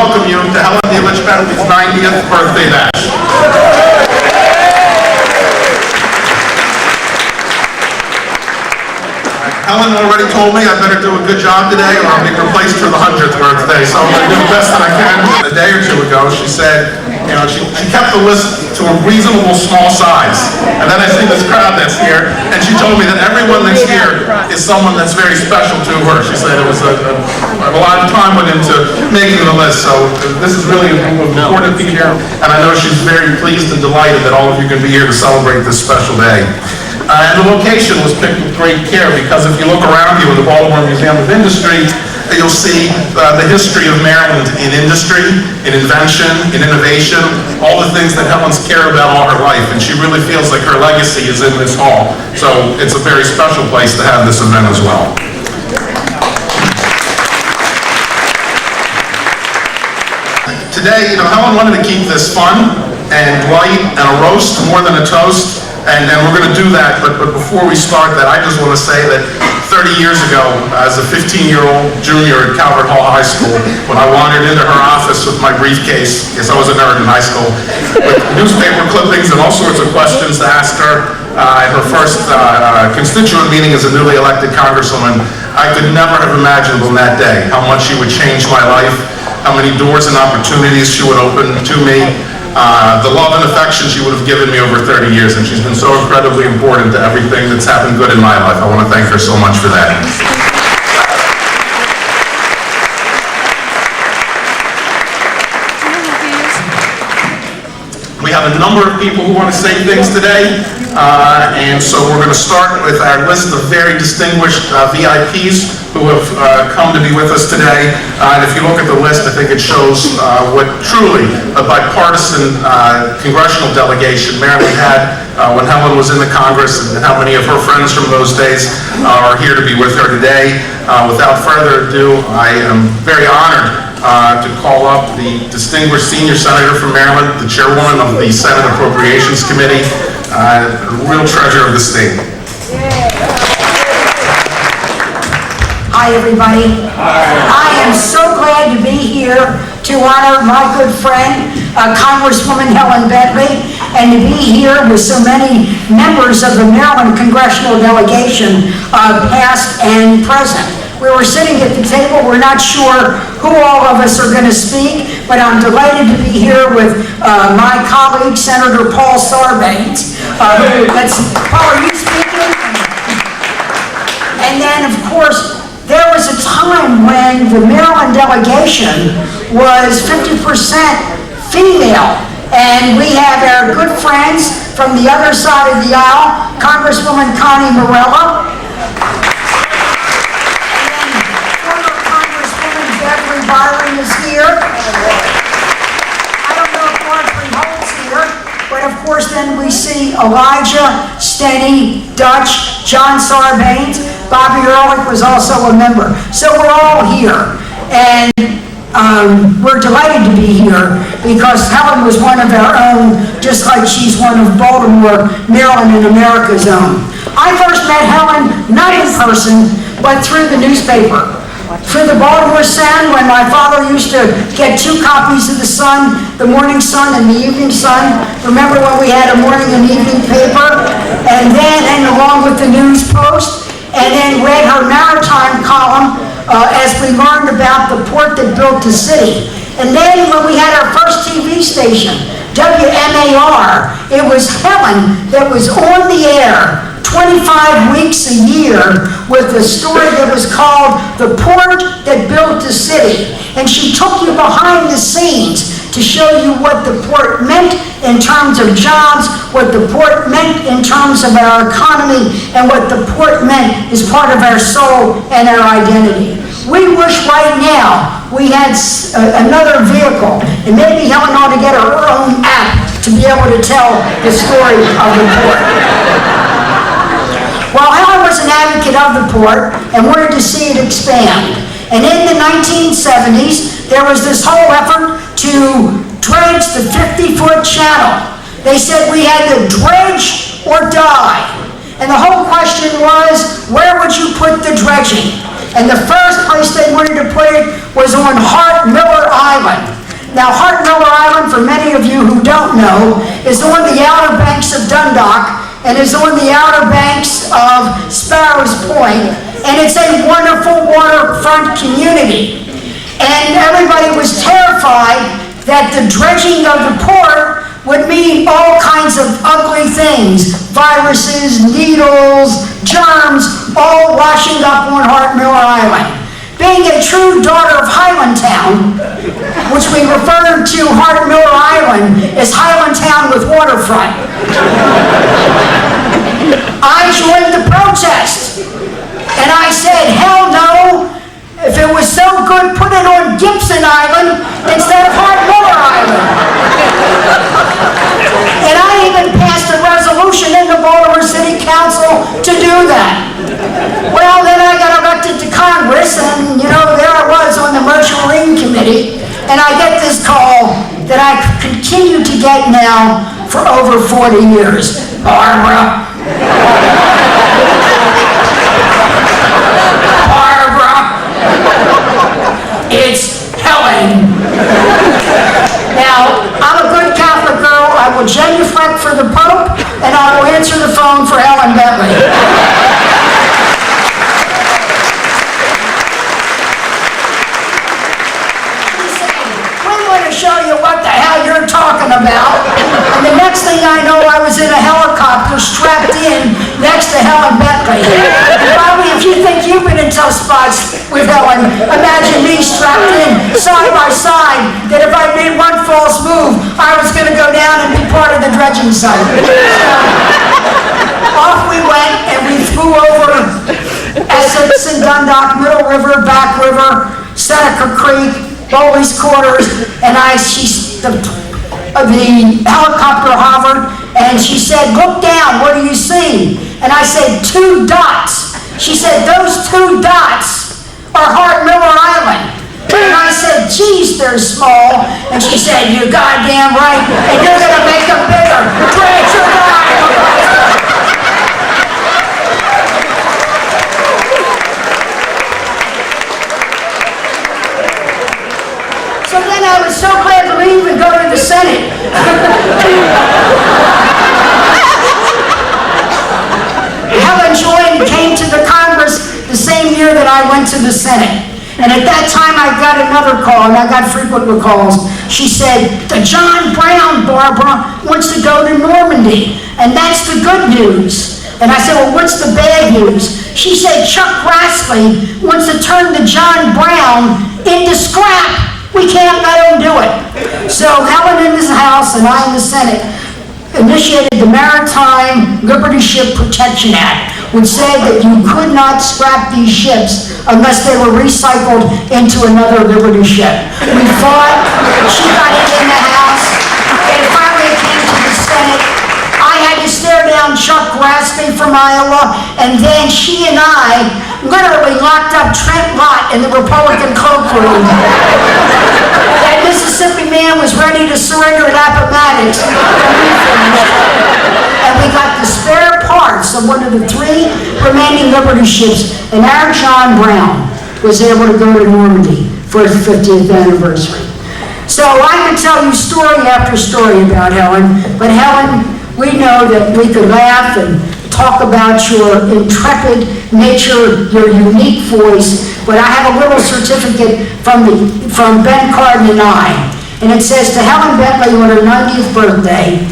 welcome you to Helen DELICH Bentley's 90th birthday bash. Helen already told me I better do a good job today or I'll be replaced for the 100th birthday, so I'm going to do the best that I can. A day or two ago, she said, you know, she kept the list to a reasonable small size. And then I see this crowd that's here, and she told me that everyone that's here is someone that's very special to her. She said it was a lot of time went into making the list, so this is really important to be here, and I know she's very pleased and delighted that all of you can be here to celebrate this special day. And the location was picked with great care because if you look around you in the Baltimore Museum of Industry, you'll see the history of Maryland in industry, in invention, in innovation, all the things that Helen's cared about all her life, and she really feels like her legacy is in this hall. So it's a very special place to have this event as well. Today, you know, Helen wanted to keep this fun and light and a roast more than a toast. And we're going to do that, but before we start that, I just want to say that 30 years ago, as a 15-year-old junior at Calvert Hall High School, when I wandered into her office with my briefcase, yes, I was a nerd in high school, with newspaper clippings and all sorts of questions to ask her at her first constituent meeting as a newly elected congresswoman, I could never have imagined on that day how much she would change my life, how many doors and opportunities she would open to me, the love and affection she would have given me over 30 years, and she's been so incredibly important to everything that's happened good in my life. I want to thank her so much for that. We have a number of people who want to say things today, and so we're going to start with our list of very distinguished VIPs who have come to be with us today. And if you look at the list, I think it shows what truly a bipartisan congressional delegation Maryland had when Helen was in the Congress, and how many of her friends from those days are here to be with her today. Without further ado, I am very honored to call up the distinguished senior senator from Maryland, the chairwoman of the Senate Appropriations Committee, a real treasure of the state. Hi, everybody. I am so glad to be here to honor my good friend, Congresswoman Helen Bentley, and to be here with so many members of the Maryland congressional delegation, past and present. We were sitting at the table. We're not sure who all of us are going to speak, but I'm delighted to be here with my colleague, Senator Paul Sarbanes. Paul, are you speaking? And then, of course, there was a time when the Maryland delegation was 50% female, and we have our good friends from the other side of the aisle, Congresswoman Connie Morella, and then former Congresswoman Beverly Byron is here. I don't know if Marjorie Holt's here, but of course then we see Elijah, Steny, Dutch, John Sarbanes. Bobby Ehrlich was also a member. So we're all here, and we're delighted to be here because Helen was one of our own, just like she's one of Baltimore, Maryland, and America's own. I first met Helen not in person, but through the newspaper. Through the Baltimore Sun, when my father used to get 2 copies of the Sun, the Morning Sun and the Evening Sun. Remember when we had a morning and evening paper? And along with the News Post. And then read her maritime column as we learned about the port that built the city. And then when we had our first TV station, WMAR, it was Helen that was on the air 25 weeks a year with a story that was called The Port That Built the City. And she took you behind the scenes to show you what the port meant in terms of jobs, what the port meant in terms of our economy, and what the port meant as part of our soul and our identity. We wish right now we had another vehicle, and maybe Helen ought to get her own app to be able to tell the story of the port. Well, Helen was an advocate of the port and wanted to see it expand. And in the 1970s, there was this whole effort to dredge the 50-foot channel. They said we had to dredge or die. And the whole question was, where would you put the dredging? And the first place they wanted to put it was on Hart Miller Island. Now, Hart Miller Island, for many of you who don't know, is on the outer banks of Dundalk and is on the outer banks of Sparrows Point, and it's a wonderful waterfront community. And everybody was terrified that the dredging of the port would mean all kinds of ugly things, viruses, needles, germs, all washing up on Hart Miller Island. Being a true daughter of Highlandtown, which we refer to Hart Miller Island as Highlandtown with waterfront, I joined the protest. And I said, hell no, if it was so good, put it on Gibson Island instead of Hart Miller Island. And I even passed a resolution in the Baltimore City Council to do that. Well, then I got elected to Congress, and there I was on the Merchant Marine Committee, and I get this call that I continue to get now for over 40 years. Barbara. It's Helen. Now, I'm a good Catholic girl. I will genuflect for the Pope, and I will answer the phone for Helen Bentley. Show you what the hell you're talking about. And the next thing I know, I was in a helicopter strapped in next to Helen Bentley. And Bobby, if you think you've been in tough spots with Helen, imagine me strapped in side by side, that if I made one false move, I was going to go down and be part of the dredging site. Off we went, and we flew over Essex and Dundalk, Middle River, Back River, Seneca Creek, Bowley's Quarters, and the helicopter hovered, and she said, look down, what do you see? And I said, 2 dots. She said, those 2 dots are Hart Miller Island. And I said, geez, they're small. And she said, you're goddamn right, and you're going to make them bigger. Dredge your line. So then I was so glad to leave and go to the Senate. Helen joined and came to the Congress the same year that I went to the Senate. And at that time I got another call, and I got frequent calls. She said, the John Brown, Barbara, wants to go to Normandy, and that's the good news. And I said, well, what's the bad news? She said, Chuck Grassley wants to turn the John Brown into scrap. We can't let him do it. So Helen in this House and I in the Senate initiated the Maritime Liberty Ship Protection Act, which said that you could not scrap these ships unless they were recycled into another Liberty ship. We fought, she got it in the House, and finally it came to the Senate. I had to stare down Chuck Grassley from Iowa, and then she and I literally locked up Trent Lott in the Republican cloakroom. That Mississippi man was ready to surrender at Appomattox. And we got the spare parts of one of the 3 remaining Liberty ships, and our John Brown was able to go to Normandy for his 50th anniversary. So I could tell you story after story about Helen, but Helen, we know that we could laugh and talk about your intrepid nature, your unique voice, but I have a little certificate from Ben Cardin and I, and it says, to Helen Bentley on her 90th birthday,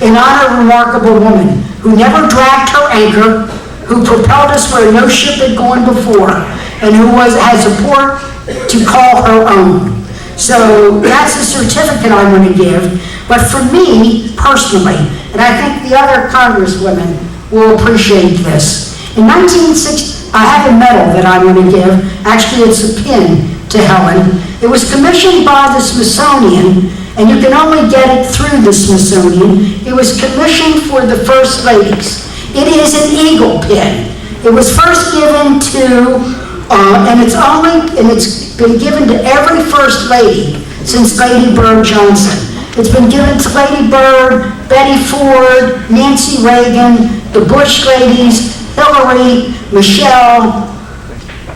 in honor of a remarkable woman who never dragged her anchor, who propelled us where no ship had gone before, and who has a port to call her own. So that's a certificate I'm going to give, but for me, personally, and I think the other congresswomen will appreciate this. In 1960, I have a medal that I'm going to give. Actually, it's a pin to Helen. It was commissioned by the Smithsonian, and you can only get it through the Smithsonian. It was commissioned for the First Ladies. It is an eagle pin. It was first given to, and it's been given to every First Lady since Lady Bird Johnson. It's been given to Lady Bird, Betty Ford, Nancy Reagan, the Bush ladies, Hillary, Michelle,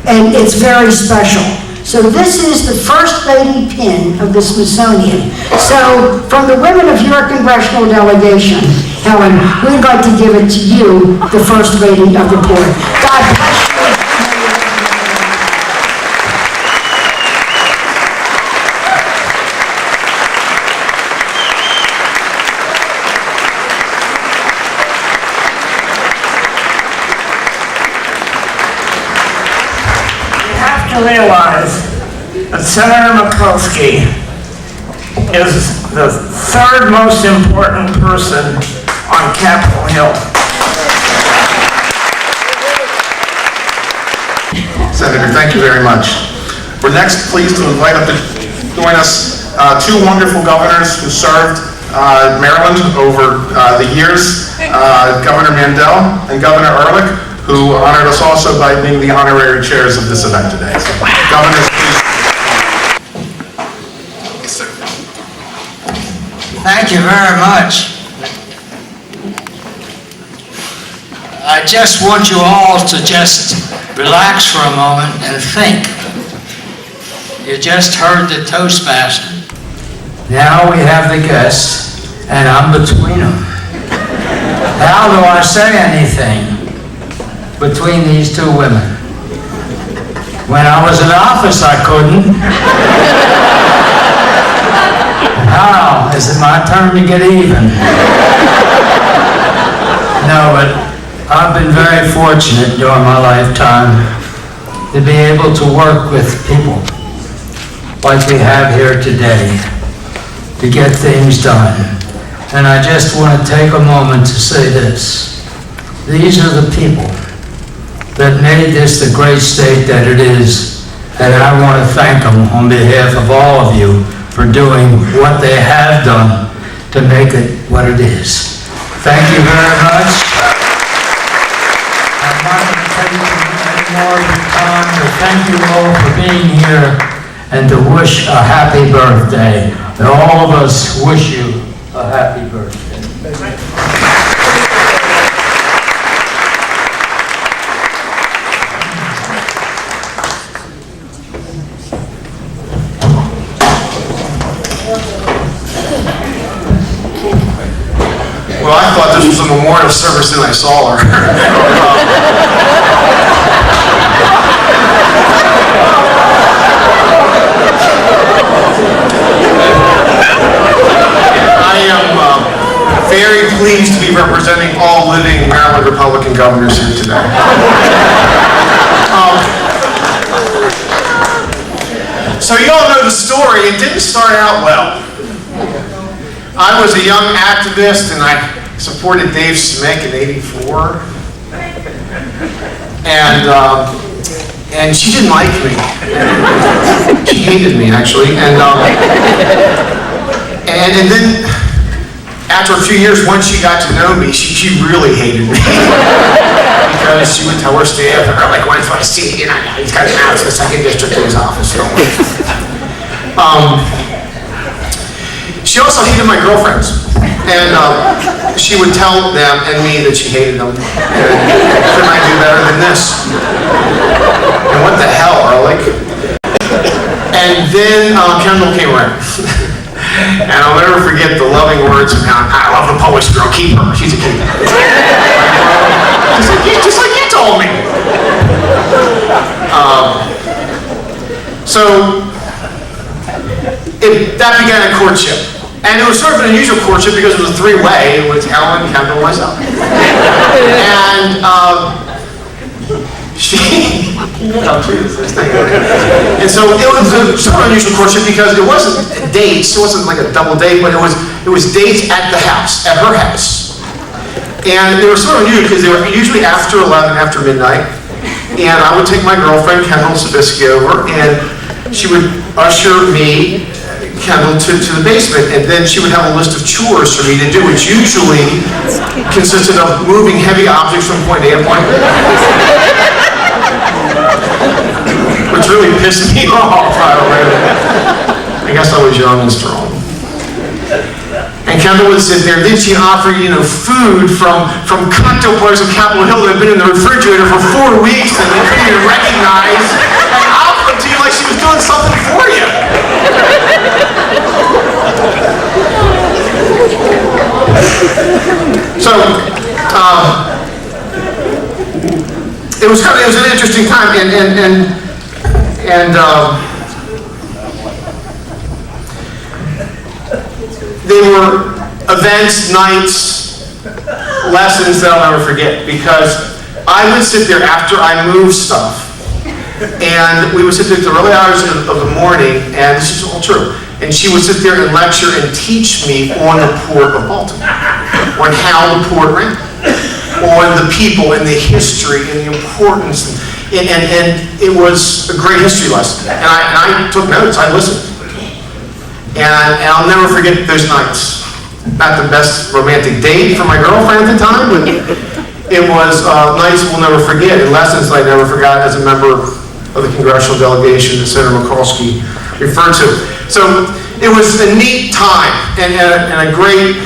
and it's very special. So this is the First Lady pin of the Smithsonian. So from the women of your congressional delegation, Helen, we'd like to give it to you, the First Lady of the Port. God bless you. To realize that Senator Mikulski is the third most important person on Capitol Hill. Senator, thank you very much. We're next pleased to invite up to join us two wonderful governors who served Maryland over the years, Governor Mandel and Governor Ehrlich, who honored us also by being the honorary chairs of this event today. So, governors, please. Yes, sir. Thank you very much. I just want you all to just relax for a moment and think. You just heard the Toastmaster. Now we have the guests, and I'm between them. How do I say anything between these two women? When I was in office, I couldn't. Now, is it my turn to get even? No, but I've been very fortunate during my lifetime to be able to work with people like we have here today to get things done. And I just want to take a moment to say this. These are the people that made this the great state that it is, and I want to thank them on behalf of all of you for doing what they have done to make it what it is. Thank you very much. I'm not going to take any more of your time, but thank you all for being here and to wish a happy birthday. And all of us wish you a happy birthday. Well, I thought this was a memorial service and I saw her. I am very pleased to be representing all living Maryland Republican governors here today. So you all know the story. It didn't start out well. I was a young activist and I supported Dave Smick in '84. And she didn't like me. She hated me, actually. And then after a few years, once she got to know me, she really hated me. Because she would tell her staff, like, once I see, you know, he's got an out to the 2nd District in his office. She also hated my girlfriends, and she would tell them and me that she hated them. Couldn't I do better than this? And what the hell, Ehrlich? And then Kendall came around. And I'll never forget the loving words of how I love the poet's girl, keep her, she's a keeper. Just like you told me. That began a courtship. And it was sort of an unusual courtship because it was a three-way. It was Helen, Kendall, and myself. And and so it was a sort of unusual courtship because it wasn't dates. It wasn't like a double date, but it was dates at the house, at her house. And they were sort of unusual because they were usually after 11, after midnight. And I would take my girlfriend, Kendall Sabisky, over, and she would usher me, Kendall, to the basement, and then she would have a list of chores for me to do, which usually consisted of moving heavy objects from point A to point B. Which really pissed me off, I don't know. I guess I was young and strong. And Kendall would sit there, then she'd offer, food from cocktail parties on Capitol Hill that had been in the refrigerator for 4 weeks and they couldn't even recognize, and offer it to you like she was doing something for you. So, it was an interesting time, and there were events, nights, lessons that I'll never forget, because I would sit there after I moved stuff, and we would sit there at the early hours of the morning, and this is all true, and she would sit there and lecture and teach me on the Port of Baltimore, on how the port ran, on the people and the history and the importance, and it was a great history lesson, and I took notes, I listened, and I'll never forget those nights. Not the best romantic date for my girlfriend at the time, but it was nights we'll never forget, and lessons I never forgot as a member of the congressional delegation that Senator Mikulski referred to. So it was a neat time and a great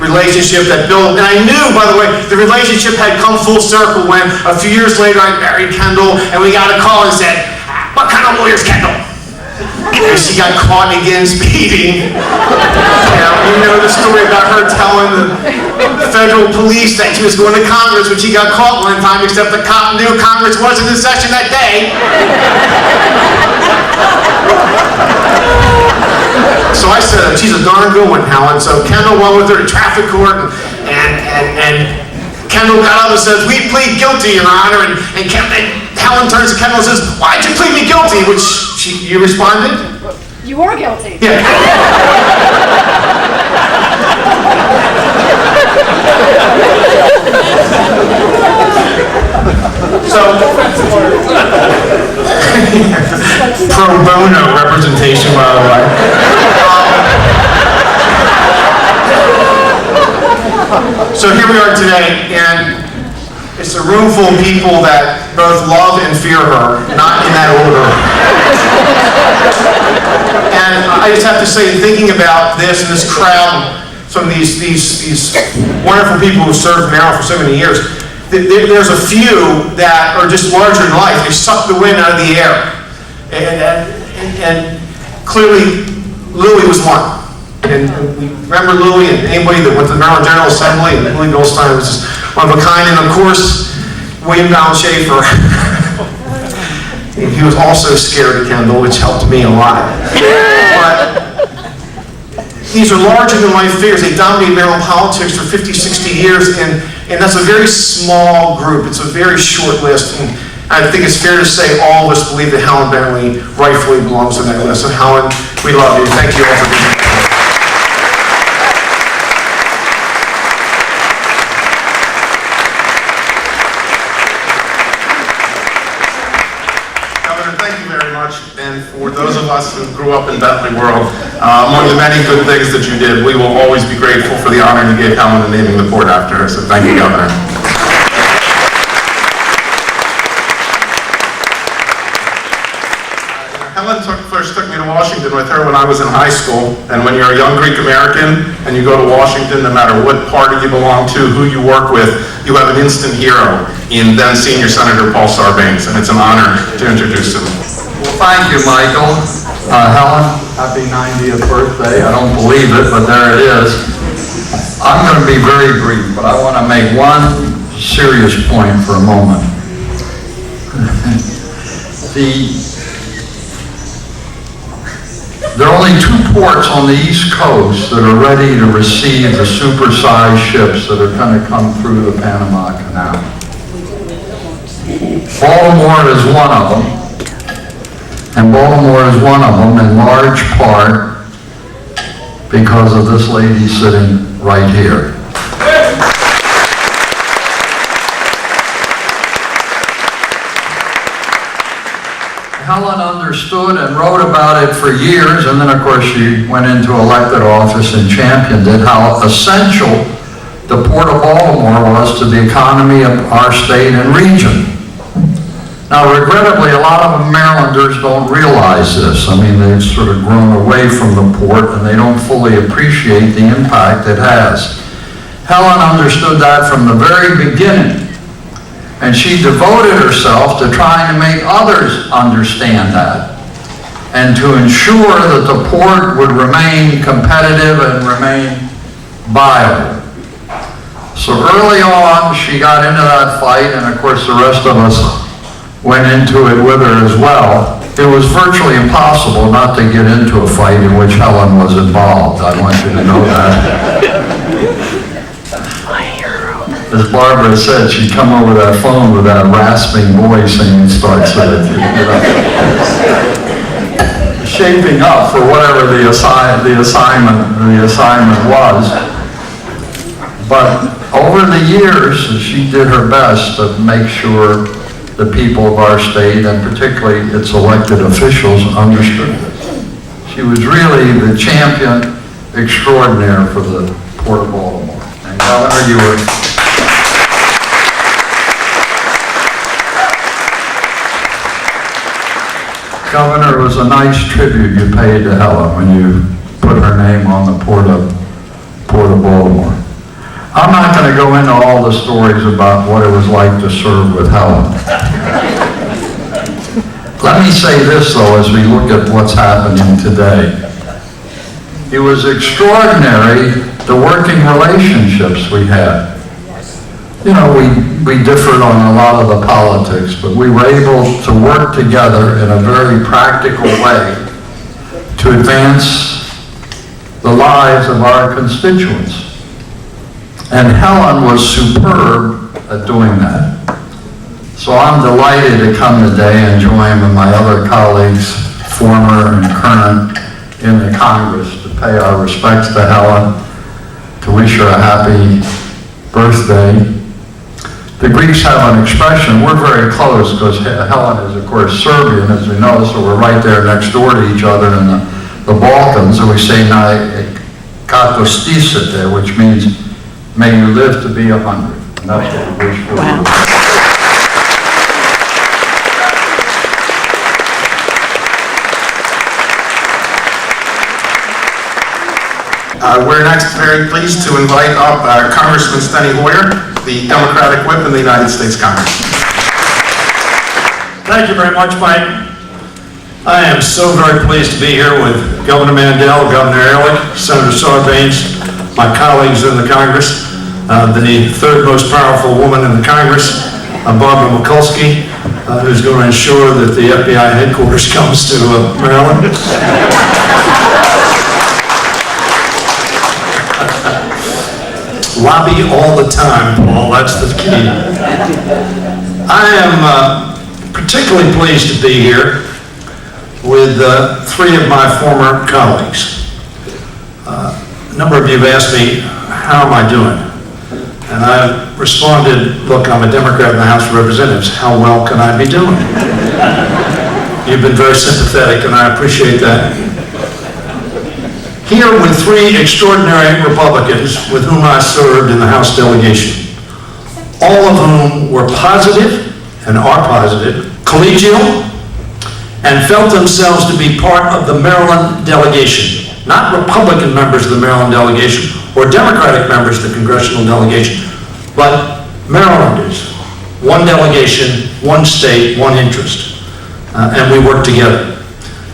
relationship that built, and I knew, by the way, the relationship had come full circle when a few years later I married Kendall, and we got a call and said, "What kind of lawyer's Kendall?" And she got caught again speeding. You know the story about her telling the federal police that she was going to Congress when she got caught one time, except the cop knew Congress wasn't in session that day. So I said, "She's a darn good one, Helen." So Kendall went with her to traffic court, and Kendall got up and says, "We plead guilty, Your Honor." And Helen turns to Kendall and says, "Why'd you plead me guilty?" Which you responded? You were guilty. Yeah. So, pro bono representation, by the way. So here we are today, and it's a room full of people that both love and fear her, not in that order. And I just have to say, thinking about this and this crowd, some of these wonderful people who served Maryland for so many years, there's a few that are just larger than life. They suck the wind out of the air. And clearly, Louis was one. And we remember Louis, and anybody that went to the Maryland General Assembly, and Louis Goldstein was just one of a kind. And of course, William Donald Schaefer. He was also scared of Kendall, which helped me a lot. But these are larger than life figures. They dominated Maryland politics for 50, 60 years, and that's a very small group. It's a very short list. And I think it's fair to say all of us believe that Helen Bentley rightfully belongs on that list. And Helen, we love you. Thank you all for being here. And for those of us who grew up in Bentley world, among the many good things that you did, we will always be grateful for the honor you gave Helen in naming the port after her. So thank you, Governor. Helen first took me to Washington with her when I was in high school. And when you're a young Greek American and you go to Washington, no matter what party you belong to, who you work with, you have an instant hero in then Senior Senator Paul Sarbanes. And it's an honor to introduce him. Well, thank you, Michael. Helen, happy 90th birthday. I don't believe it, but there it is. I'm going to be very brief, but I want to make one serious point for a moment. There are only 2 ports on the East Coast that are ready to receive the supersized ships that are going to come through the Panama Canal. Baltimore is one of them. And Baltimore is one of them in large part because of this lady sitting right here. Helen understood and wrote about it for years, and then of course she went into elected office and championed it, how essential the Port of Baltimore was to the economy of our state and region. Now, regrettably, a lot of Marylanders don't realize this. I mean, they've sort of grown away from the port and they don't fully appreciate the impact it has. Helen understood that from the very beginning, and she devoted herself to trying to make others understand that. and to ensure that the port would remain competitive and remain viable. So early on, she got into that fight, and of course the rest of us went into it with her as well. It was virtually impossible not to get into a fight in which Helen was involved. I want you to know that. As Barbara said, she'd come over that phone with that rasping voice and start shaping up for whatever the assignment was. But over the years, she did her best to make sure the people of our state, and particularly its elected officials, understood this. She was really the champion extraordinaire for the Port of Baltimore. And Governor, you were... Governor, it was a nice tribute you paid to Helen when you put her name on the Port of Baltimore. I'm not going to go into all the stories about what it was like to serve with Helen. Let me say this, though, as we look at what's happening today. It was extraordinary, the working relationships we had. You know, we differed on a lot of the politics, but we were able to work together in a very practical way to advance the lives of our constituents. And Helen was superb at doing that. So I'm delighted to come today and join with my other colleagues, former and current, in the Congress to pay our respects to Helen, to wish her a happy birthday. The Greeks have an expression, we're very close because Helen is of course Serbian, as we know, so we're right there next door to each other in the Balkans, and we say na kako stisate, which means may you live to be 100. And that's what we wish for you. We're next very pleased to invite up Congressman Steny Hoyer, the Democratic Whip in the United States Congress. Thank you very much, Mike. I am so very pleased to be here with Governor Mandel, Governor Ehrlich, Senator Sarbanes, my colleagues in the Congress, the third most powerful woman in the Congress, Barbara Mikulski, who's going to ensure that the FBI headquarters comes to Maryland. Lobby all the time, Paul, that's the key. I am particularly pleased to be here with three of my former colleagues. A number of you have asked me, how am I doing? And I responded, look, I'm a Democrat in the House of Representatives. How well can I be doing? You've been very sympathetic, and I appreciate that. Here with three extraordinary Republicans with whom I served in the House delegation, all of whom were positive, and are positive, collegial, and felt themselves to be part of the Maryland delegation. Not Republican members of the Maryland delegation or Democratic members of the congressional delegation, but Marylanders. One delegation, one state, one interest. And we work together.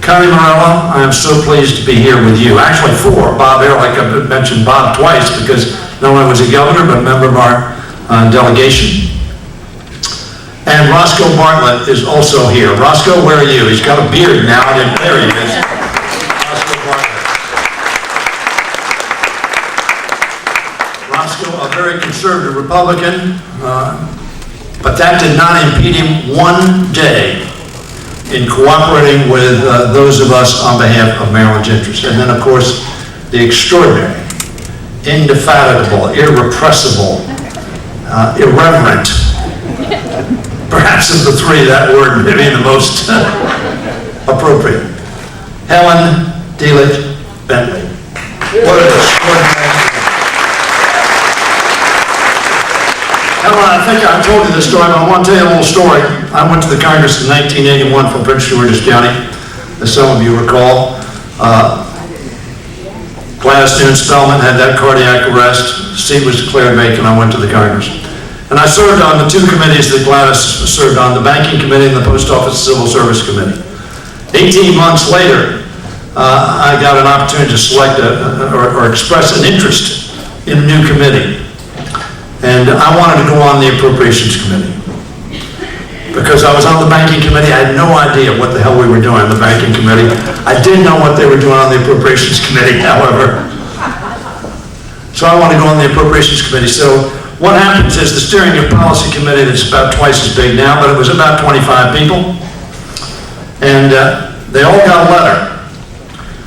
Connie Morella, I am so pleased to be here with you. Actually four. Bob Ehrlich, I've mentioned Bob twice because not only was he governor, but a member of our delegation. And Roscoe Bartlett is also here. Roscoe, where are you? He's got a beard now. There he is. Roscoe, a very conservative Republican, but that did not impede him one day in cooperating with those of us on behalf of Maryland's interests. And then, of course, the extraordinary, indefatigable, irrepressible, irreverent, perhaps of the three, that word may be the most appropriate, Helen DELICH Bentley. What an extraordinary... Helen, I think I've told you this story, but I want to tell you a little story. I went to the Congress in 1981 from Prince George's County, as some of you recall. Gladys Newton-Spellman had that cardiac arrest. Seat was declared vacant. I went to the Congress. And I served on the two committees that Gladys served on, the Banking Committee and the Post Office Civil Service Committee. 18 months later, I got an opportunity to select or express an interest in a new committee. And I wanted to go on the Appropriations Committee. Because I was on the Banking Committee, I had no idea what the hell we were doing on the Banking Committee. I did know what they were doing on the Appropriations Committee, however. So I want to go on the Appropriations Committee. So what happens is the Steering of Policy Committee, that's about twice as big now, but it was about 25 people. And they all got a letter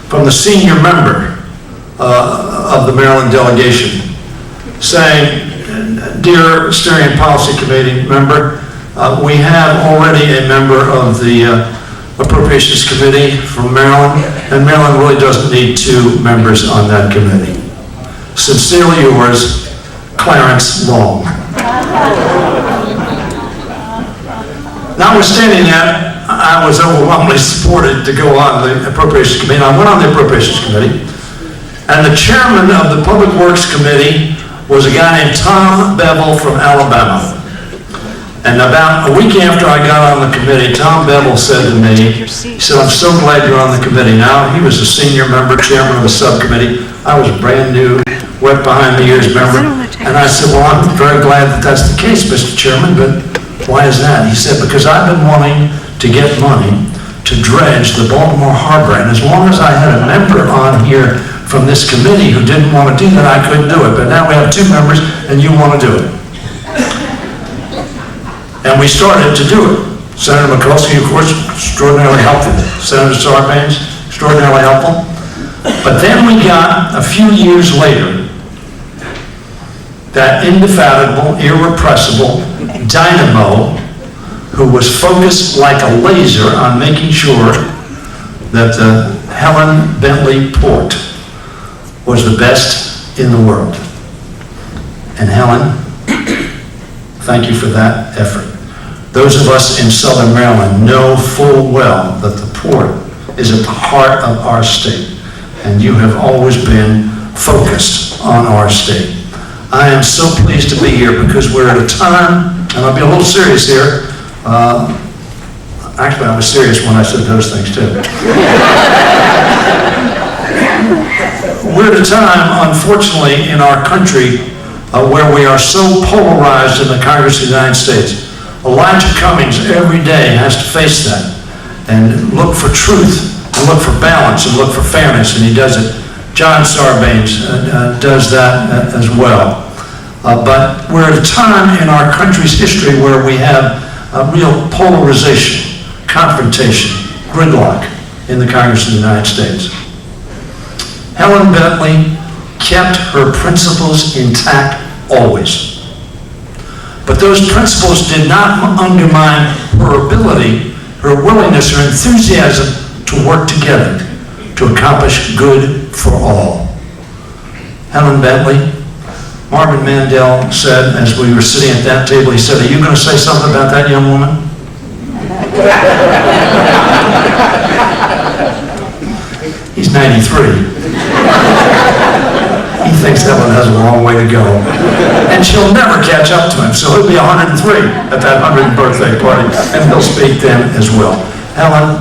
from the senior member of the Maryland delegation saying, "Dear Steering and Policy Committee member, we have already a member of the Appropriations Committee from Maryland, and Maryland really doesn't need 2 members on that committee. Sincerely yours, Clarence Long." Notwithstanding that, I was overwhelmingly supported to go on the Appropriations Committee. And I went on the Appropriations Committee, and the chairman of the Public Works Committee was a guy named Tom Bevel from Alabama. And about a week after I got on the committee, Tom Bevel said to me, he said, "I'm so glad you're on the committee." Now, he was a senior member, chairman of the subcommittee. I was a brand new, wet behind the ears member. And I said, "Well, I'm very glad that that's the case, Mr. Chairman, but why is that?" He said, "Because I've been wanting to get money to dredge the Baltimore Harbor, and as long as I had a member on here from this committee who didn't want to do that, I couldn't do it. But now we have 2 members, and you want to do it." And we started to do it. Senator Mikulski, of course, extraordinarily helpful. Senator Sarbanes, extraordinarily helpful. But then we got, a few years later, that indefatigable, irrepressible dynamo who was focused like a laser on making sure that the Helen Bentley port was the best in the world. And Helen, thank you for that effort. Those of us in Southern Maryland know full well that the port is at the heart of our state, and you have always been focused on our state. I am so pleased to be here because we're at a time, and I'll be a little serious here. Actually, I was serious when I said those things too. We're at a time, unfortunately, in our country where we are so polarized in the Congress of the United States. Elijah Cummings every day has to face that and look for truth and look for balance and look for fairness, and he does it. John Sarbanes does that as well. But we're at a time in our country's history where we have a real polarization, confrontation, gridlock in the Congress of the United States. Helen Bentley kept her principles intact always. But those principles did not undermine her ability, her willingness, her enthusiasm to work together to accomplish good for all. Helen Bentley, Marvin Mandel said, as we were sitting at that table, he said, "Are you going to say something about that young woman?" He's 93. He thinks Helen has a long way to go. And she'll never catch up to him, so he'll be 103 at that 100th birthday party, and he'll speak then as well. Helen,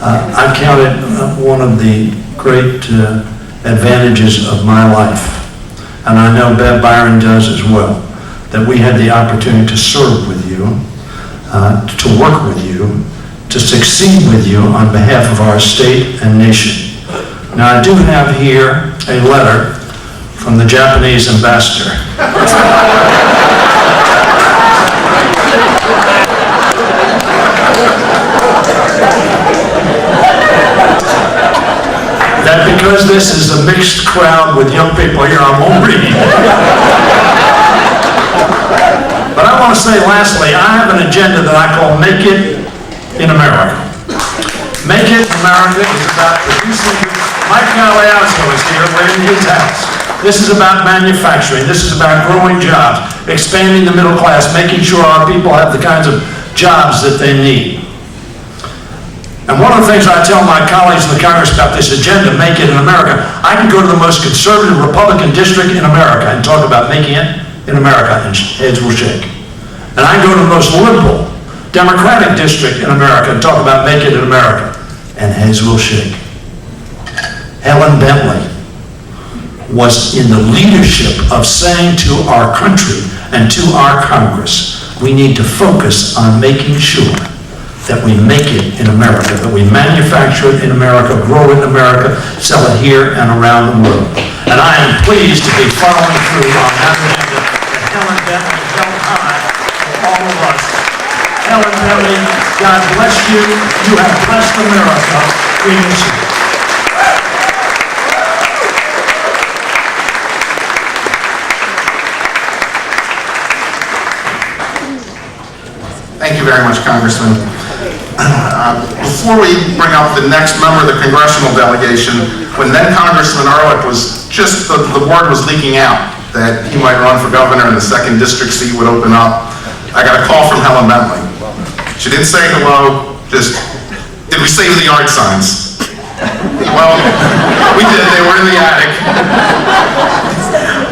I count it one of the great advantages of my life, and I know Bev Byron does as well, that we had the opportunity to serve with you, to work with you, to succeed with you on behalf of our state and nation. Now, I do have here a letter from the Japanese ambassador. That because this is a mixed crowd with young people here, I won't read. But I want to say lastly, I have an agenda that I call Make It in America. Make It in America is about producing. Mike Galeazzo is here, we're in his house. This is about manufacturing. This is about growing jobs, expanding the middle class, making sure our people have the kinds of jobs that they need. And one of the things I tell my colleagues in the Congress about this agenda, Make It in America, I can go to the most conservative Republican district in America and talk about making it in America, and heads will shake. And I can go to the most liberal Democratic district in America and talk about Make It in America, and heads will shake. Helen Bentley was in the leadership of saying to our country and to our Congress, we need to focus on making sure that we make it in America, that we manufacture it in America, grow it in America, sell it here and around the world. And I am pleased to be following through on that agenda that Helen Bentley held high for all of us. Helen Bentley, God bless you. You have blessed America. We miss you. Thank you very much, Congressman. Before we bring up the next member of the congressional delegation, when then Congressman Ehrlich was just, the word was leaking out that he might run for governor and the 2nd district seat would open up, I got a call from Helen Bentley. She didn't say hello, just, did we save the yard signs? Well, we did, they were in the attic.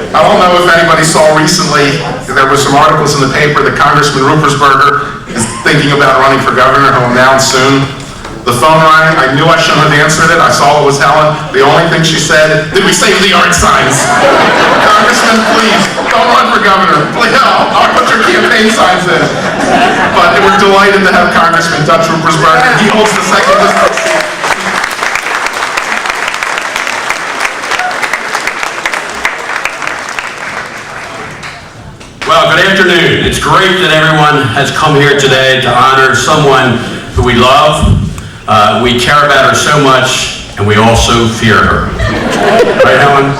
I don't know if anybody saw recently, there were some articles in the paper that Congressman Ruppersberger is thinking about running for governor. He'll announce soon. The phone rang. I knew I shouldn't have answered it. I saw it was Helen. The only thing she said, did we save the yard signs? Congressman, please, don't run for governor. Please, I'll put your campaign signs in. But we're delighted to have Congressman Dutch Ruppersberger. He holds the 2nd district seat. Well, good afternoon. It's great that everyone has come here today to honor someone who we love, we care about her so much, and we also fear her. Right, Helen?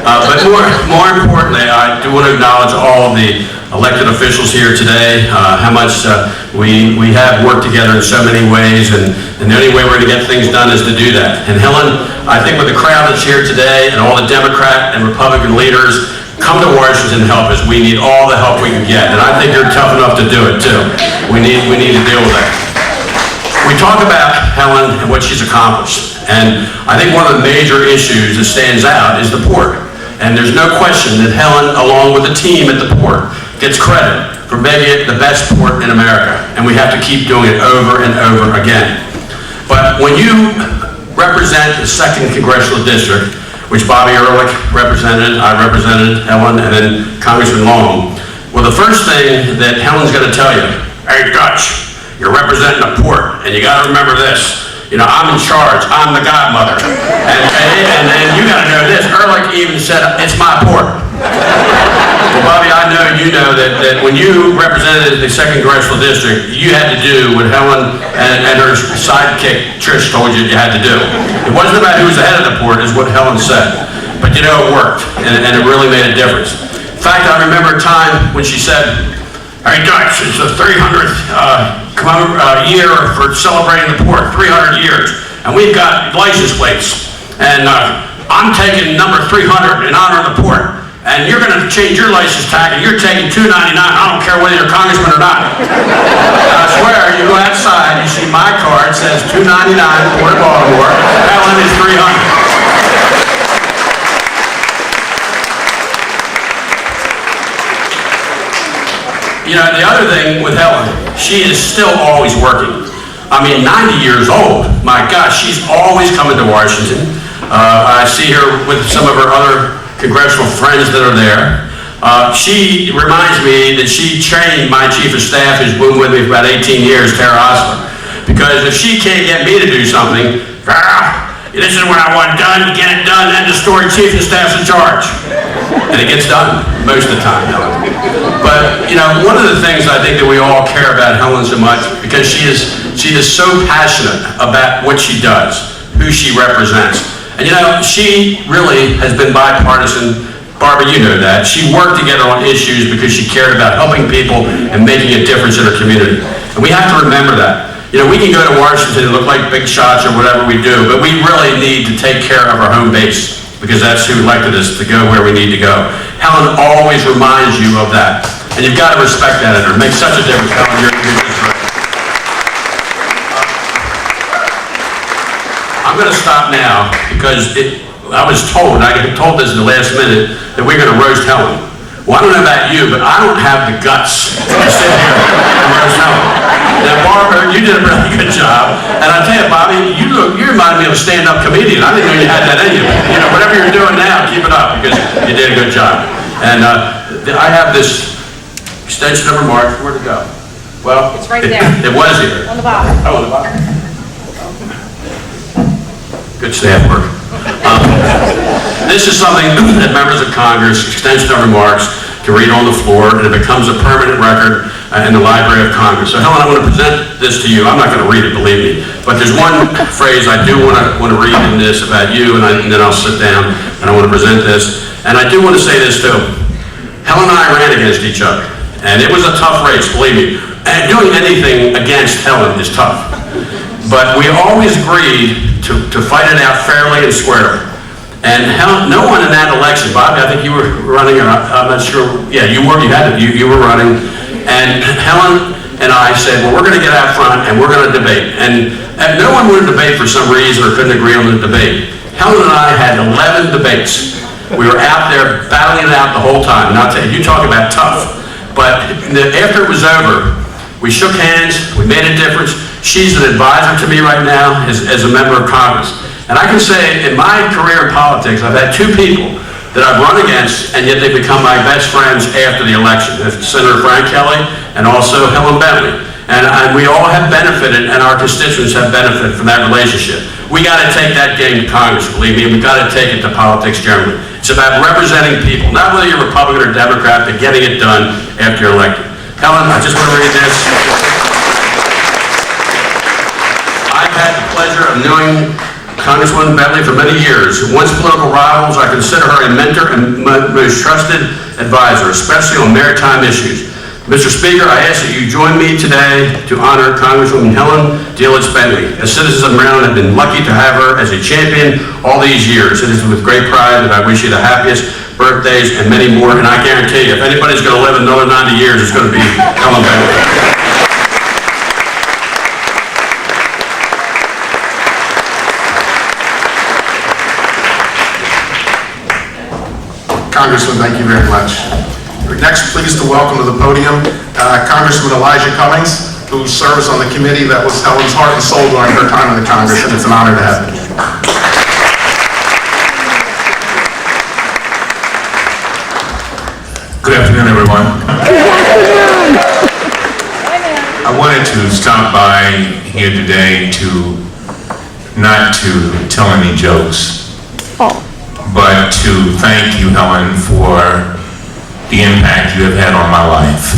But more importantly, I do want to acknowledge all of the elected officials here today, how much we have worked together in so many ways, and the only way we're going to get things done is to do that. And Helen, I think with the crowd that's here today and all the Democrat and Republican leaders, come to Washington and help us. We need all the help we can get, and I think you're tough enough to do it too. We need to deal with that. We talk about Helen and what she's accomplished, and I think one of the major issues that stands out is the port. And there's no question that Helen, along with the team at the port, gets credit for making it the best port in America, and we have to keep doing it over and over again. But when you represent the 2nd Congressional District, which Bobby Ehrlich represented, I represented Helen, and then Congressman Long. Well, the first thing that Helen's going to tell you, hey, Dutch, you're representing a port, and you got to remember this. You know, I'm in charge. I'm the godmother. And you got to know this. Ehrlich even said, it's my port. Well, Bobby, I know you know that when you represented the 2nd Congressional District, you had to do what Helen and her sidekick, Trish, told you had to do. It wasn't about who was the head of the port, is what Helen said. But you know, it worked, and it really made a difference. In fact, I remember a time when she said, hey, Dutch, it's the 300th year for celebrating the port, 300 years. And we've got license plates. And I'm taking number 300 in honor of the port. And you're going to change your license tag, and you're taking $2.99. I don't care whether you're a congressman or not. And I swear, you go outside, you see my card, says $2.99, Port of Baltimore. Helen is 300. You know, the other thing with Helen, she is still always working. I mean, 90 years old. My gosh, she's always coming to Washington. I see her with some of her other congressional friends that are there. She reminds me that she trained my chief of staff, who's been with me for about 18 years, Tara Osler. Because if she can't get me to do something, this is what I want done, get it done, end of story, chief of staff's in charge. And it gets done most of the time, Helen. But, you know, one of the things I think that we all care about Helen so much, because she is so passionate about what she does, who she represents. And you know, she really has been bipartisan. Barbara, you know that. She worked together on issues because she cared about helping people and making a difference in her community. And we have to remember that. You know, we can go to Washington and look like big shots or whatever we do, but we really need to take care of our home base because that's who elected us to go where we need to go. Helen always reminds you of that. And you've got to respect that in her. It makes such a difference, Helen. You're just right. I'm going to stop now because I was told, and I got told this in the last minute, that we're going to roast Helen. Well, I don't know about you, but I don't have the guts to sit here and roast Helen. Now, Barbara, you did a really good job. And I tell you, Bobby, you reminded me of a stand-up comedian. I didn't know you had that in you. You know, whatever you're doing now, keep it up, because you did a good job. And I have this extension of remarks. Where'd it go? Well, It's right there. It was here. On the bottom. Oh, on the bottom. Good staff work. This is something that members of Congress, extension of remarks, can read on the floor, and it becomes a permanent record in the Library of Congress. So Helen, I want to present this to you. I'm not going to read it, believe me, but there's one phrase I do want to read in this about you, and then I'll sit down and I want to present this. And I do want to say this too. Helen and I ran against each other, and it was a tough race, believe me. And doing anything against Helen is tough. But we always agreed to fight it out fairly and squarely. And Helen, no one in that election, Bobby, I think you were running, or I'm not sure, yeah, you were running. And Helen and I said, well, we're going to get out front and we're going to debate. And no one would debate for some reason or couldn't agree on the debate. Helen and I had 11 debates. We were out there battling it out the whole time. Not to, you talk about tough. But after it was over, we shook hands, we made a difference. She's an advisor to me right now as a member of Congress. And I can say in my career in politics, I've had two people that I've run against, and yet they've become my best friends after the election. Senator Frank Kelly and also Helen Bentley. And we all have benefited, and our constituents have benefited from that relationship. We got to take that game to Congress, believe me, and we got to take it to politics generally. It's about representing people, not whether you're Republican or Democrat, but getting it done after you're elected. Helen, I just want to read this. I've had the pleasure of knowing Congresswoman Bentley for many years. Once political rivals, I consider her a mentor and most trusted advisor, especially on maritime issues. Mr. Speaker, I ask that you join me today to honor Congresswoman Helen DELICH Bentley. As citizens of Maryland have been lucky to have her as a champion all these years. It is with great pride that I wish you the happiest birthdays and many more. And I guarantee you, if anybody's going to live another 90 years, it's going to be Helen Bentley. Congressman, thank you very much. Next, pleased to welcome to the podium Congressman Elijah Cummings, whose service on the committee that was Helen's heart and soul during her time in the Congress, and it's an honor to have him. Good afternoon, everyone. I wanted to stop by here today not to tell any jokes, but to thank you, Helen, for the impact you have had on my life.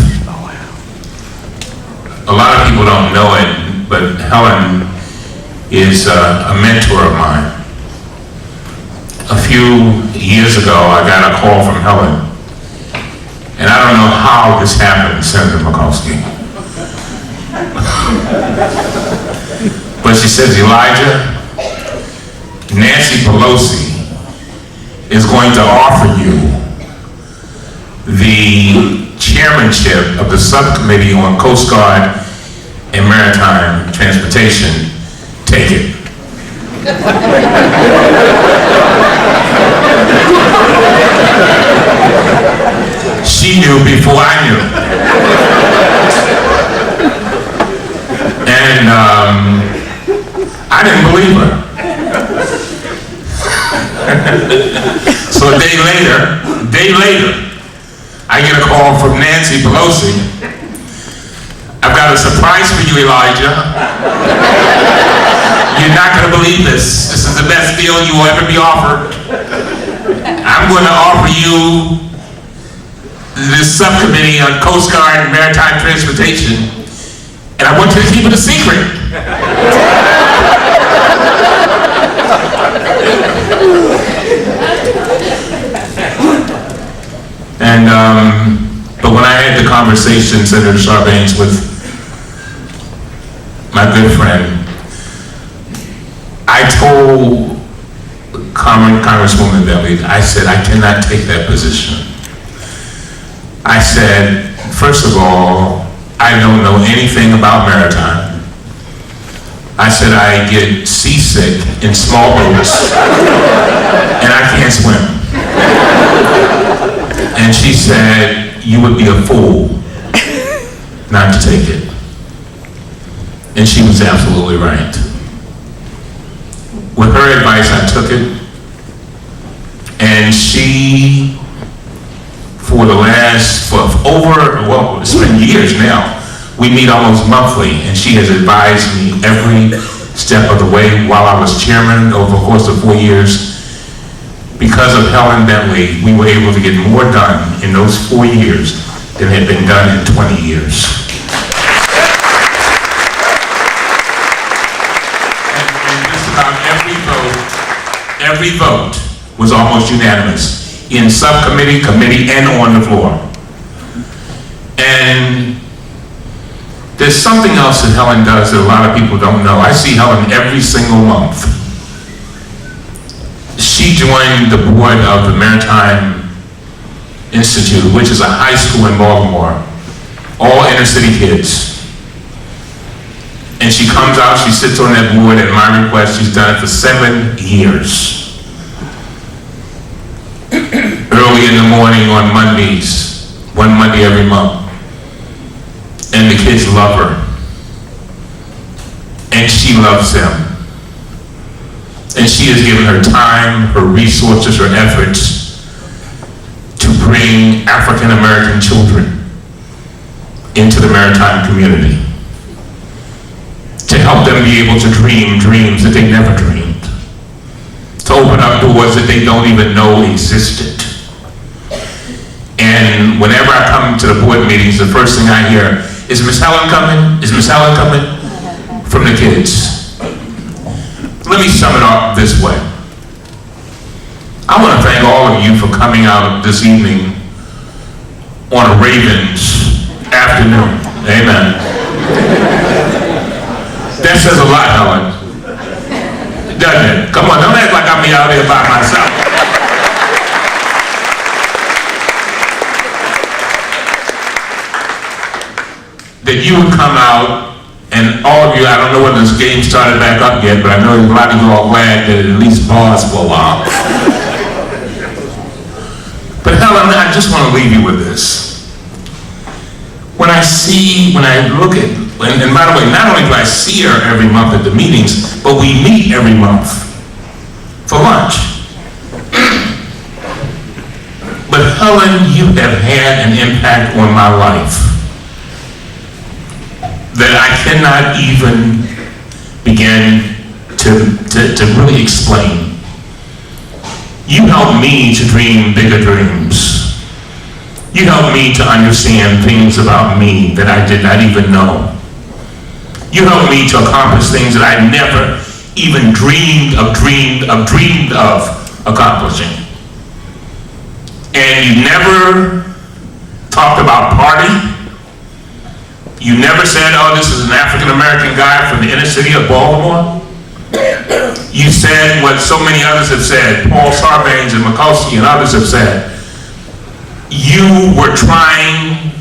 A lot of people don't know it, but Helen is a mentor of mine. A few years ago, I got a call from Helen, and I don't know how this happened, Senator Mikulski. But she says, Elijah, Nancy Pelosi is going to offer you the chairmanship of the subcommittee on Coast Guard and Maritime Transportation. Take it. She knew before I knew. And I didn't believe her. So a day later, I get a call from Nancy Pelosi. I've got a surprise for you, Elijah. You're not going to believe this. This is the best deal you will ever be offered. I'm going to offer you this subcommittee on Coast Guard and Maritime Transportation, and I want you to keep it a secret. But when I had the conversation, Senator Sarbanes, with my good friend, I told Congresswoman Bentley, I said, I cannot take that position. I said, first of all, I don't know anything about maritime. I said, I get seasick in small boats, and I can't swim. And she said, you would be a fool not to take it. And she was absolutely right. With her advice, I took it. And she, for it's been years now, we meet almost monthly, and she has advised me every step of the way while I was chairman over the course of 4 years. Because of Helen Bentley, we were able to get more done in those 4 years than had been done in 20 years. And just about every vote was almost unanimous in subcommittee, committee, and on the floor. And there's something else that Helen does that a lot of people don't know. I see Helen every single month. She joined the board of the Maritime Institute, which is a high school in Baltimore, all inner city kids. And she comes out, she sits on that board at my request. She's done it for 7 years. Early in the morning on Mondays, one Monday every month. And the kids love her. And she loves them. And she has given her time, her resources, her efforts to bring African American children into the maritime community. To help them be able to dream dreams that they never dreamed. To open up doors that they don't even know existed. And whenever I come to the board meetings, the first thing I hear is, Miss Helen coming? Is Miss Helen coming? From the kids. Let me sum it up this way. I want to thank all of you for coming out this evening on a Ravens afternoon. Amen. That says a lot, Helen. Doesn't it? Come on, don't act like I'm out here by myself. That you would come out, and all of you, I don't know when this game started back up yet, but I know a lot of you are glad that it at least paused for a while. But Helen, I just want to leave you with this. When I look at, and by the way, not only do I see her every month at the meetings, but we meet every month for lunch. But Helen, you have had an impact on my life that I cannot even begin to really explain. You helped me to dream bigger dreams. You helped me to understand things about me that I did not even know. You helped me to accomplish things that I never even dreamed of accomplishing. And you never talked about party. You never said, oh, this is an African-American guy from the inner city of Baltimore. You said what so many others have said, Paul Sarbanes and Mikulski and others have said. You were trying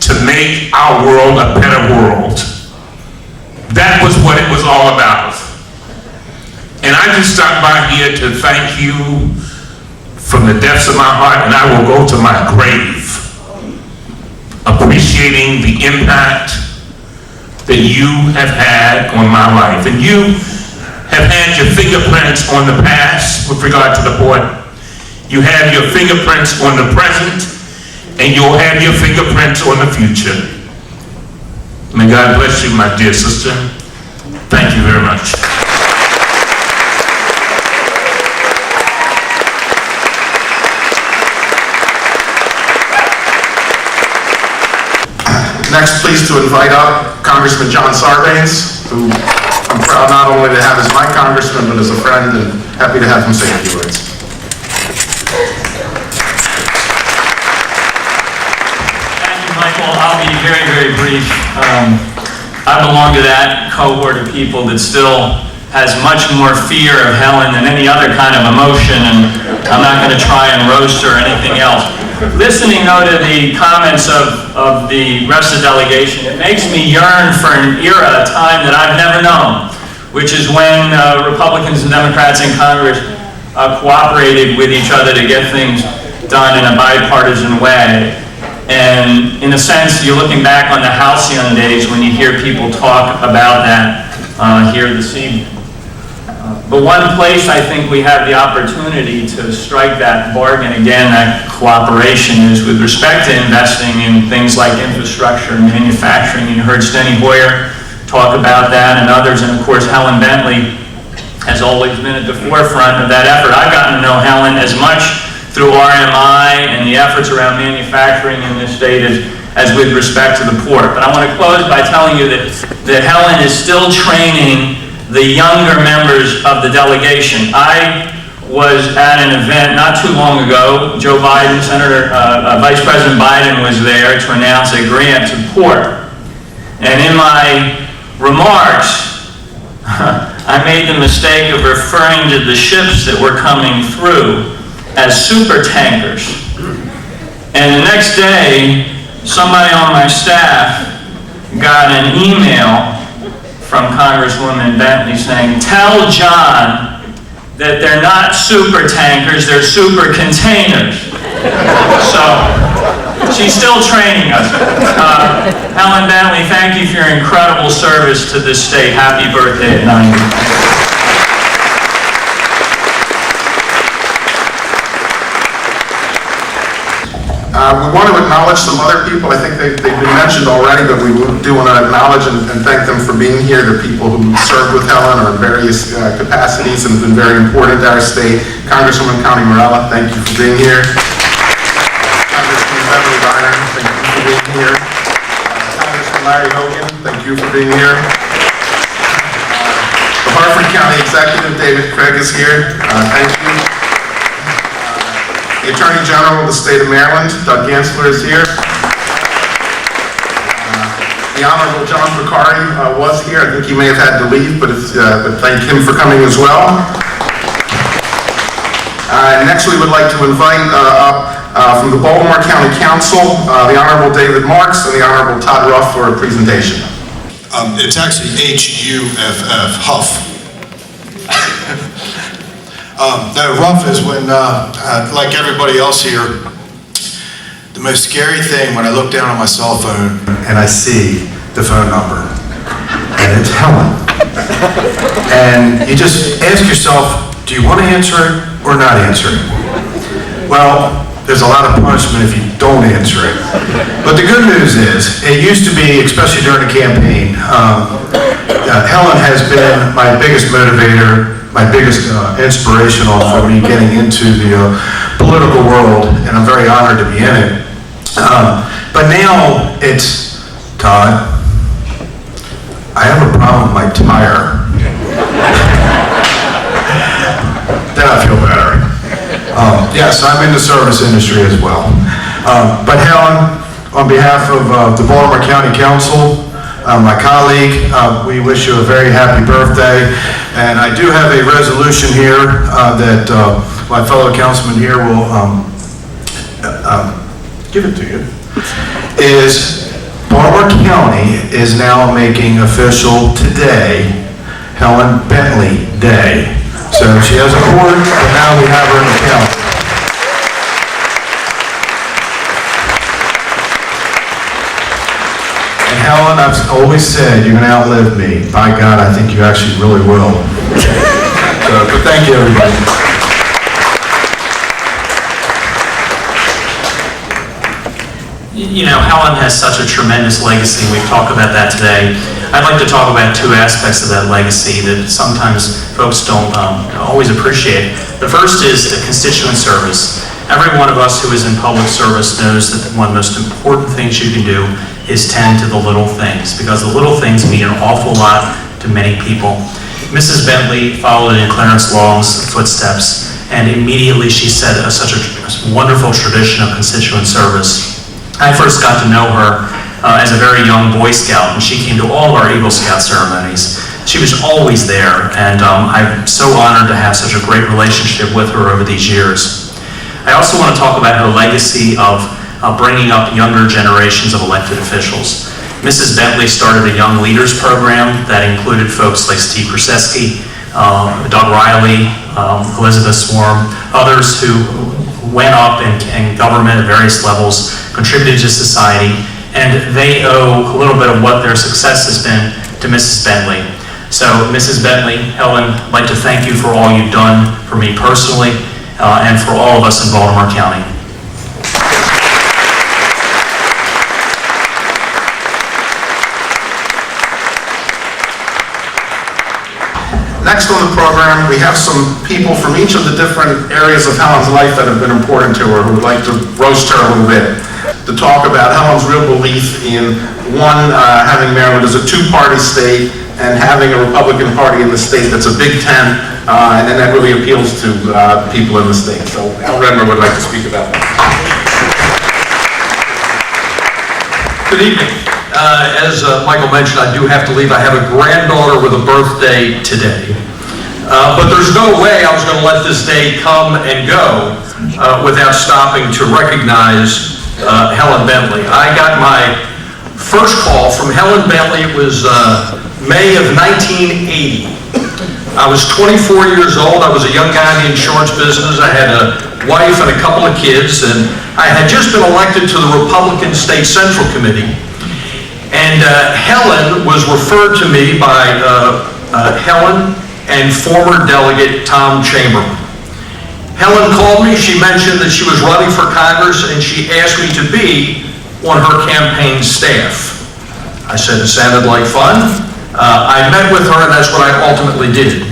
to make our world a better world. That was what it was all about. And I just stopped by here to thank you from the depths of my heart, and I will go to my grave appreciating the impact that you have had on my life. And you have had your fingerprints on the past with regard to the board. You have your fingerprints on the present, and you'll have your fingerprints on the future. May God bless you, my dear sister. Thank you very much. Next, pleased to invite up Congressman John Sarbanes, who I'm proud not only to have as my congressman, but as a friend, and happy to have him say a few words. Thank you, Michael. I'll be very, very brief. I belong to that cohort of people that still has much more fear of Helen than any other kind of emotion, and I'm not going to try and roast her or anything else. Listening, though, to the comments of the rest of the delegation, it makes me yearn for an era, a time that I've never known, which is when Republicans and Democrats in Congress cooperated with each other to get things done in a bipartisan way. And in a sense, you're looking back on the halcyon days when you hear people talk about that here this evening. But one place I think we have the opportunity to strike that bargain again, that cooperation, is with respect to investing in things like infrastructure and manufacturing. You heard Steny Hoyer talk about that and others, and of course Helen Bentley has always been at the forefront of that effort. I've gotten to know Helen as much through RMI and the efforts around manufacturing in this state as with respect to the port. But I want to close by telling you that Helen is still training the younger members of the delegation. I was at an event not too long ago. Joe Biden, Vice President Biden was there to announce a grant to port. And in my remarks, I made the mistake of referring to the ships that were coming through as super tankers. And the next day, somebody on my staff got an email from Congresswoman Bentley saying, "Tell John that they're not super tankers, they're super containers." So, she's still training us. Helen Bentley, thank you for your incredible service to this state. Happy birthday at 90. We want to acknowledge some other people. I think they've been mentioned already, but we do want to acknowledge and thank them for being here. The people who served with Helen or in various capacities and have been very important to our state. Congresswoman Connie Morella, thank you for being here. Congressman Beverly Byron, thank you for being here. Congressman Larry Hogan, thank you for being here. The Harford County Executive, David Craig, is here. Thank you. The Attorney General of the State of Maryland, Doug Gansler, is here. The Honorable John Vicari was here. I think he may have had to leave, but thank him for coming as well. Next, we would like to invite up from the Baltimore County Council, the Honorable David Marks and the Honorable Todd Ruff for a presentation. It's actually H-U-F-F, Huff. No, rough is when, like everybody else here, the most scary thing when I look down on my cell phone and I see the phone number, and it's Helen. And you just ask yourself, do you want to answer it or not answer it? Well, there's a lot of punishment if you don't answer it. But the good news is, it used to be, especially during the campaign, Helen has been my biggest motivator, my biggest inspirational for me getting into the political world, and I'm very honored to be in it. But now it's, Todd, I have a problem with my tire. Then I feel better. Yes, I'm in the service industry as well. But Helen, on behalf of the Baltimore County Council, my colleague, we wish you a very happy birthday. And I do have a resolution here that my fellow councilman here will give it to you. Is Baltimore County is now making official today Helen Bentley Day. So she has a board, but now we have her in the county. Helen, I've always said you're going to outlive me. By God, I think you actually really will. But thank you, everybody. You know, Helen has such a tremendous legacy. We've talked about that today. I'd like to talk about two aspects of that legacy that sometimes folks don't always appreciate. The first is the constituent service. Every one of us who is in public service knows that one of the most important things you can do is tend to the little things, because the little things mean an awful lot to many people. Mrs. Bentley followed in Clarence Long's footsteps, and immediately she set such a wonderful tradition of constituent service. I first got to know her as a very young Boy Scout, and she came to all of our Eagle Scout ceremonies. She was always there, and I'm so honored to have such a great relationship with her over these years. I also want to talk about her legacy of bringing up younger generations of elected officials. Mrs. Bentley started a Young Leaders program that included folks like Steve Krzeski, Doug Riley, Elizabeth Swarm, others who went up in government at various levels, contributed to society, and they owe a little bit of what their success has been to Mrs. Bentley. So, Mrs. Bentley, Helen, I'd like to thank you for all you've done for me personally and for all of us in Baltimore County. Next on the program, we have some people from each of the different areas of Helen's life that have been important to her who would like to roast her a little bit, to talk about Helen's real belief in, one, having Maryland as a two-party state, and having a Republican Party in the state that's a Big Ten, and then that really appeals to people in the state. So Al Redmer would like to speak about that. Good evening. As Michael mentioned, I do have to leave. I have a granddaughter with a birthday today. But there's no way I was going to let this day come and go without stopping to recognize Helen Bentley. I got my first call from Helen Bentley. It was May of 1980. I was 24 years old. I was a young guy in the insurance business. I had a wife and a couple of kids, and I had just been elected to the Republican State Central Committee. And Helen was referred to me by Helen and former delegate Tom Chamberlain. Helen called me. She mentioned that she was running for Congress, and she asked me to be on her campaign staff. I said it sounded like fun. I met with her, and that's what I ultimately did.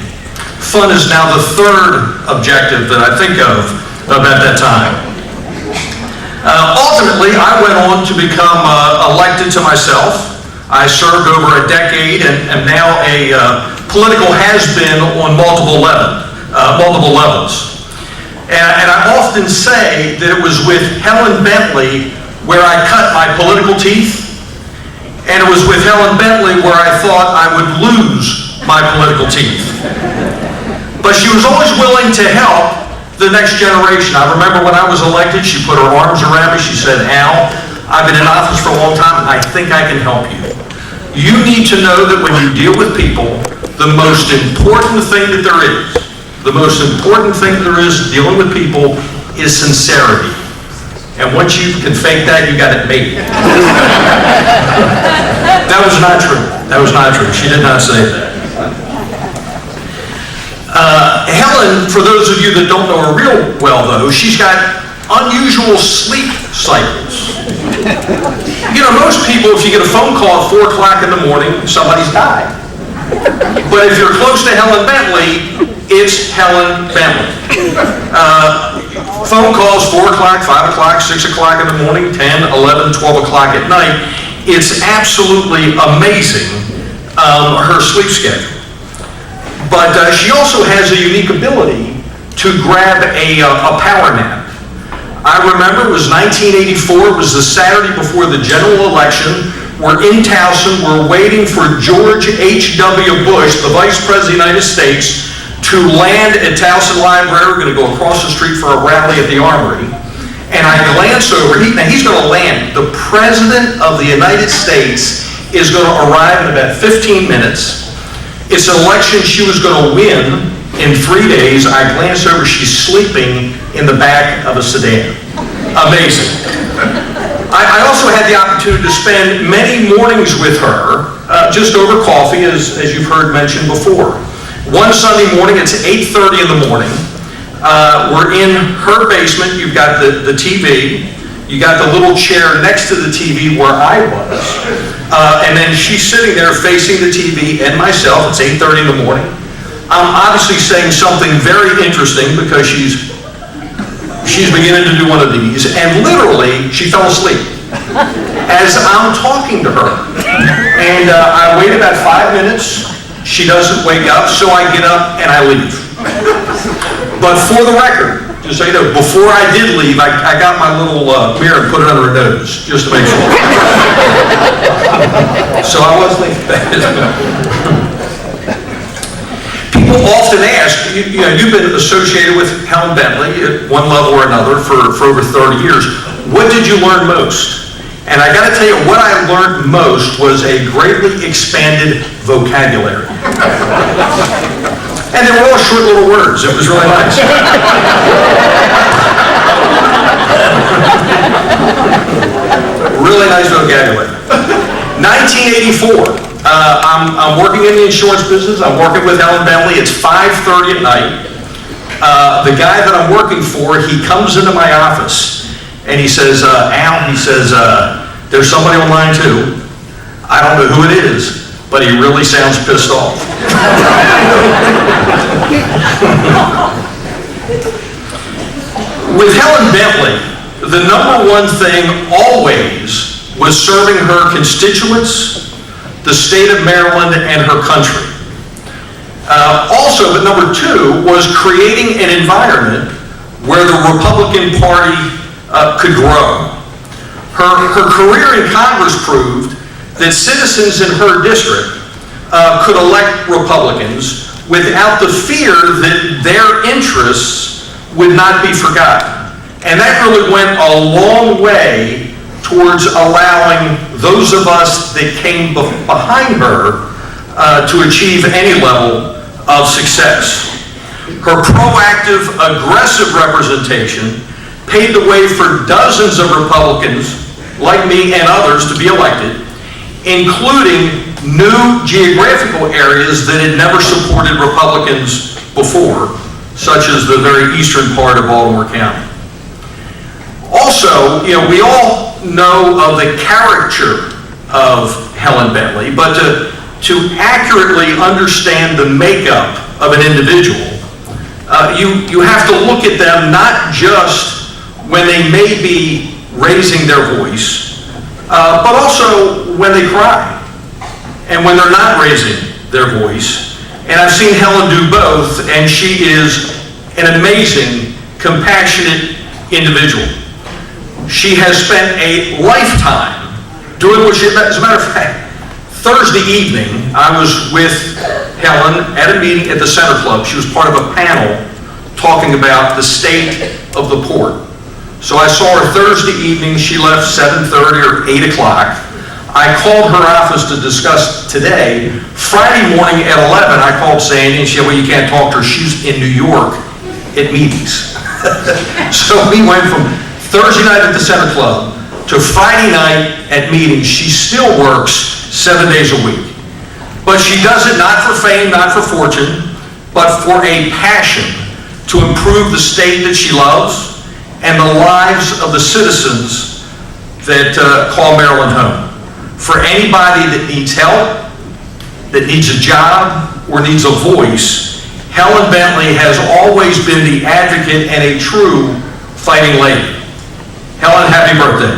Fun is now the third objective that I think of at that time. Ultimately, I went on to become elected to myself. I served over a decade and am now a political has-been on multiple levels. And I often say that it was with Helen Bentley where I cut my political teeth, and it was with Helen Bentley where I thought I would lose my political teeth. But she was always willing to help the next generation. I remember when I was elected, she put her arms around me. She said, Al, I've been in office for a long time. I think I can help you. You need to know that when you deal with people, the most important thing that there is, dealing with people is sincerity. And once you can fake that, you got it made. That was not true. That was not true. She did not say that. Helen, for those of you that don't know her real well, though, she's got unusual sleep cycles. You know, most people, if you get a phone call at 4 o'clock in the morning, somebody's died. But if you're close to Helen Bentley, it's Helen Bentley. Phone calls 4 o'clock, 5 o'clock, 6 o'clock in the morning, 10, 11, 12 o'clock at night. It's absolutely amazing, her sleep schedule. But she also has a unique ability to grab a power nap. I remember it was 1984, it was the Saturday before the general election. We're in Towson, we're waiting for George H.W. Bush, the Vice President of the United States, to land at Towson Library. We're going to go across the street for a rally at the Armory. And I glance over, now he's going to land. The President of the United States is going to arrive in about 15 minutes. It's an election she was going to win in 3 days. I glance over, she's sleeping in the back of a sedan. Amazing. I also had the opportunity to spend many mornings with her, just over coffee, as you've heard mentioned before. One Sunday morning, it's 8:30 in the morning. We're in her basement. You've got the TV. You got the little chair next to the TV where I was. And then she's sitting there facing the TV and myself. It's 8:30 in the morning. I'm obviously saying something very interesting because she's beginning to do one of these. And literally, she fell asleep as I'm talking to her. And I wait about 5 minutes. She doesn't wake up, so I get up and I leave. But for the record, just so you know, before I did leave, I got my little mirror and put it under her nose, just to make sure. So I was thinking People often ask, you know, you've been associated with Helen Bentley at one level or another for over 30 years. What did you learn most? And I got to tell you, what I learned most was a greatly expanded vocabulary. And they were all short little words. It was really nice. Really nice vocabulary. 1984. I'm working in the insurance business. I'm working with Helen Bentley. It's 5:30 at night. The guy that I'm working for, he comes into my office and he says, Al, he says, there's somebody on line too. I don't know who it is, but he really sounds pissed off. With Helen Bentley, the number one thing always was serving her constituents, the state of Maryland, and her country. Also, but number two was creating an environment where the Republican Party could grow. Her career in Congress proved that citizens in her district could elect Republicans without the fear that their interests would not be forgotten. And that really went a long way towards allowing those of us that came behind her to achieve any level of success. Her proactive, aggressive representation paved the way for dozens of Republicans like me and others to be elected, including new geographical areas that had never supported Republicans before, such as the very eastern part of Baltimore County. Also, we all know of the caricature of Helen Bentley, but to accurately understand the makeup of an individual, you have to look at them not just when they may be raising their voice, but also when they cry and when they're not raising their voice. And I've seen Helen do both, and she is an amazing, compassionate individual. She has spent a lifetime doing what she, as a matter of fact, Thursday evening, I was with Helen at a meeting at the Center Club. She was part of a panel talking about the state of the port. So I saw her Thursday evening. She left 7:30 or 8 o'clock. I called her office to discuss today. Friday morning at 11, I called Sandy, and she said, well, you can't talk to her. She's in New York at meetings. So we went from Thursday night at the Center Club to Friday night at meetings. She still works 7 days a week. But she does it not for fame, not for fortune, but for a passion to improve the state that she loves and the lives of the citizens that call Maryland home. For anybody that needs help, that needs a job, or needs a voice, Helen Bentley has always been the advocate and a true fighting lady. Helen, happy birthday.